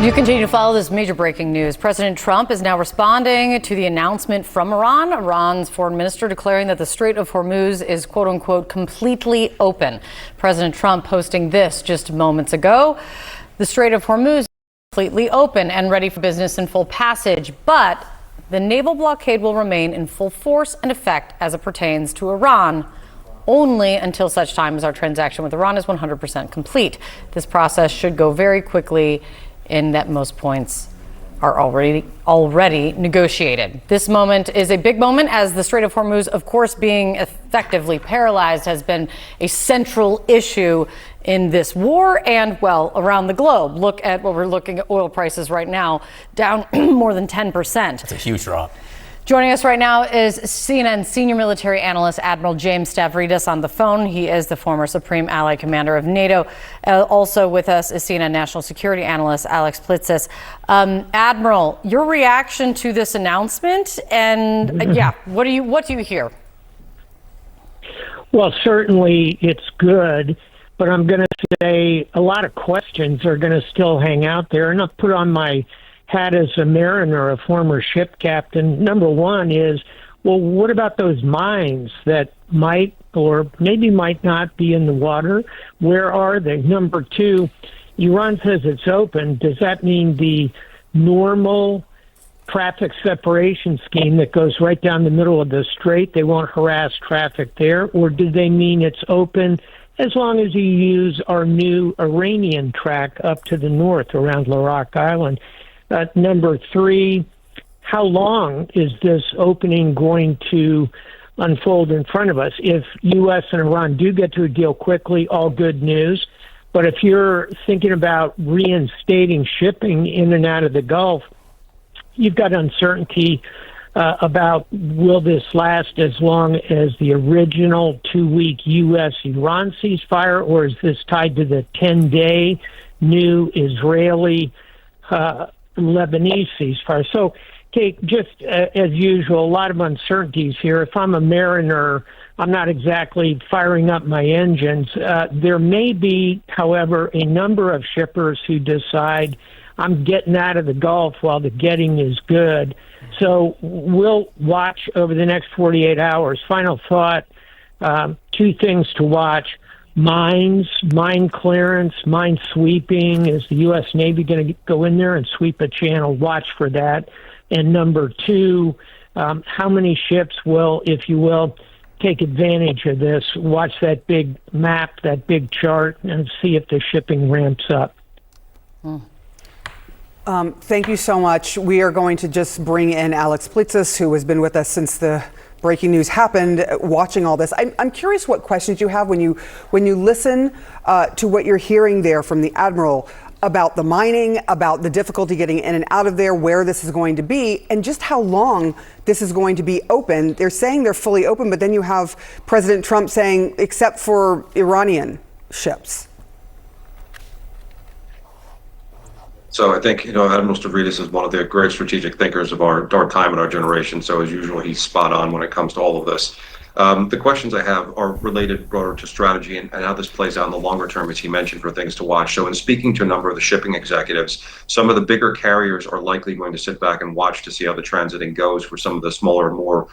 You continue to follow this major breaking news. President Trump is now responding to the announcement from Iran. Iran's foreign minister declaring that the Strait of Hormuz is, quote unquote, completely open. President Trump posting this just moments ago. The Strait of Hormuz is completely open and ready for business and full passage, but the naval blockade will remain in full force and effect as it pertains to Iran, only until such time as our transaction with Iran is 100% complete. This process should go very quickly, in that most points are already negotiated. This moment is a big moment, as the Strait of Hormuz, of course, being effectively paralyzed, has been a central issue in this war and, well, around the globe. Look at what we're looking at, oil prices right now, down more than 10%. That's a huge drop. Joining us right now is CNN senior military analyst Admiral James Stavridis on the phone. He is the former Supreme Allied Commander of NATO. Also with us is CNN national security analyst Alex Plitzis. Admiral, your reaction to this announcement, and what do you hear? Well, certainly it's good, but I'm going to say a lot of questions are going to still hang out there, and I'll put on my hat as a mariner, a former ship captain. Number one is, well, what about those mines that might or maybe might not be in the water? Where are they? Number two, Iran says it's open. Does that mean the normal traffic separation scheme that goes right down the middle of the strait, they won't harass traffic there? Or do they mean it's open as long as you use our new Iranian track up to the north around Larak Island? Number three, how long is this opening going to unfold in front of us? If U.S. and Iran do get to a deal quickly, all good news. But if you're thinking about reinstating shipping in and out of the Gulf, you've got uncertainty about will this last as long as the original 2-week U.S.-Iran ceasefire, or is this tied to the 10-day new Israeli Lebanese ceasefire? So, Kate, just as usual, a lot of uncertainties here. If I'm a mariner, I'm not exactly firing up my engines. There may be, however, a number of shippers who decide I'm getting out of the Gulf while the getting is good. So we'll watch over the next 48 hours. Final thought, two things to watch. Mines, mine clearance, mine sweeping. Is the U.S. Navy going to go in there and sweep a channel? Watch for that. And number two, how many ships will, if you will, take advantage of this? Watch that big map, that big chart, and see if the shipping ramps up. Thank you so much. We are going to just bring in Alex Plitzis, who has been with us since the breaking news happened, watching all this. I'm curious what questions you have when you listen to what you're hearing there from the Admiral about the mining, about the difficulty getting in and out of there, where this is going to be, and just how long this is going to be open. They're saying they're fully open, but then you have President Trump saying, except for Iranian ships. So I think, Admiral Stavridis is one of the great strategic thinkers of our time and our generation. So as usual, he's spot on when it comes to all of this. The questions I have are related broader to strategy and how this plays out in the longer term, as he mentioned, for things to watch. So in speaking to a number of the shipping executives, some of the bigger carriers are likely going to sit back and watch to see how the transiting goes. For some of the smaller, more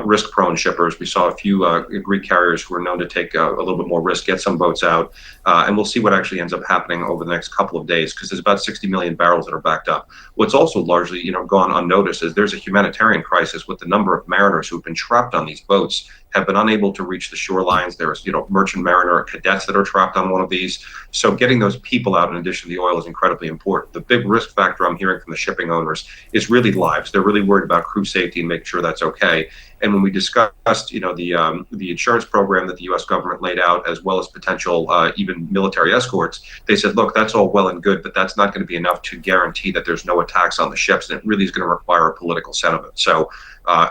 risk-prone shippers, we saw a few Greek carriers who are known to take a little bit more risk, get some boats out, and we'll see what actually ends up happening over the next couple of days, because there's about 60 million barrels that are backed up. What's also largely, gone unnoticed is there's a humanitarian crisis with the number of mariners who've been trapped on these boats, have been unable to reach the shorelines. There's, merchant mariner cadets that are trapped on one of these. So getting those people out in addition to the oil is incredibly important. The big risk factor I'm hearing from the shipping owners is really lives. They're really worried about crew safety and making sure that's okay. And when we discussed, the insurance program that the U.S. government laid out, as well as potential even military escorts, they said, look, that's all well and good, but that's not going to be enough to guarantee that there's no attacks on the ships, and it really is going to require a political sentiment. So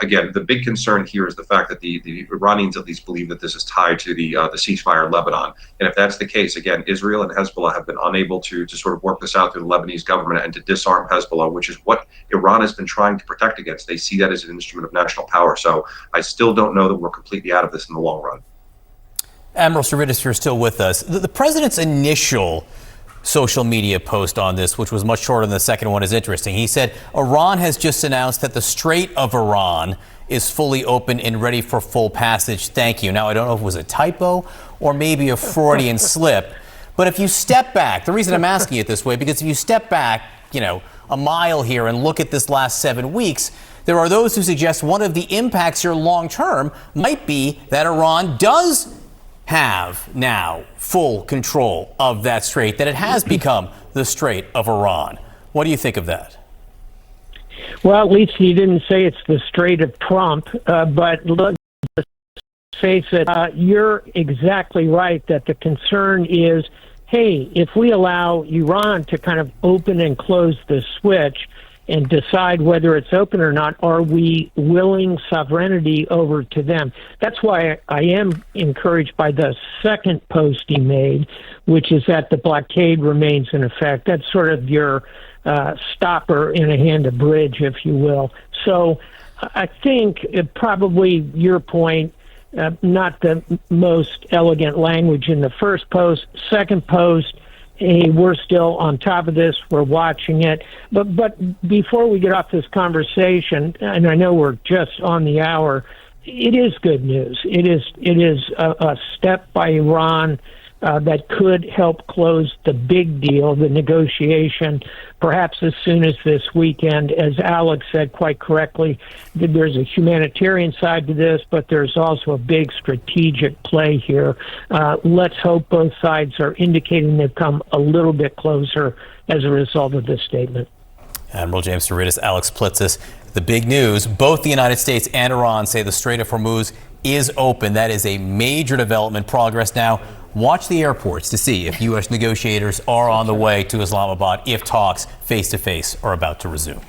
again, the big concern here is the fact that the Iranians at least believe that this is tied to the ceasefire in Lebanon. And if that's the case, again, Israel and Hezbollah have been unable to sort of work this out through the Lebanese government and to disarm Hezbollah, which is what Iran has been trying to protect against. They see that as an instrument of national power. So I still don't know that we're completely out of this in the long run. Admiral Stavridis, you're still with us. The president's initial social media post on this, which was much shorter than the second one, is interesting. He said, Iran has just announced that the Strait of Hormuz is fully open and ready for full passage. Thank you. Now, I don't know if it was a typo or maybe a Freudian slip, but if you step back, the reason I'm asking it this way, because if you step back, a mile here and look at this last 7 weeks, there are those who suggest one of the impacts here long term might be that Iran does have now full control of that strait, that it has become the Strait of Hormuz. What do you think of that? Well, at least he didn't say it's the Strait of Trump, but look, face it, you're exactly right that the concern is, hey, if we allow Iran to kind of open and close the switch and decide whether it's open or not, are we willing sovereignty over to them? That's why I am encouraged by the second post he made, which is that the blockade remains in effect. That's sort of your stopper in a hand of bridge, if you will. So I think probably your point, not the most elegant language in the first post. Second post, hey, we're still on top of this. We're watching it. But before we get off this conversation, and I know we're just on the hour, it is good news. It is a step by Iran that could help close the big deal, the negotiation, perhaps as soon as this weekend. As Alex said quite correctly, there's a humanitarian side to this, but there's also a big strategic play here. Let's hope both sides are indicating they've come a little bit closer as a result of this statement. Admiral James Stavridis, Alex Plitzis. The big news, both the United States and Iran say the Strait of Hormuz is open. That is a major development. Progress now. Watch the airports to see if U.S. negotiators are on the way to Islamabad, if talks face-to-face are about to resume.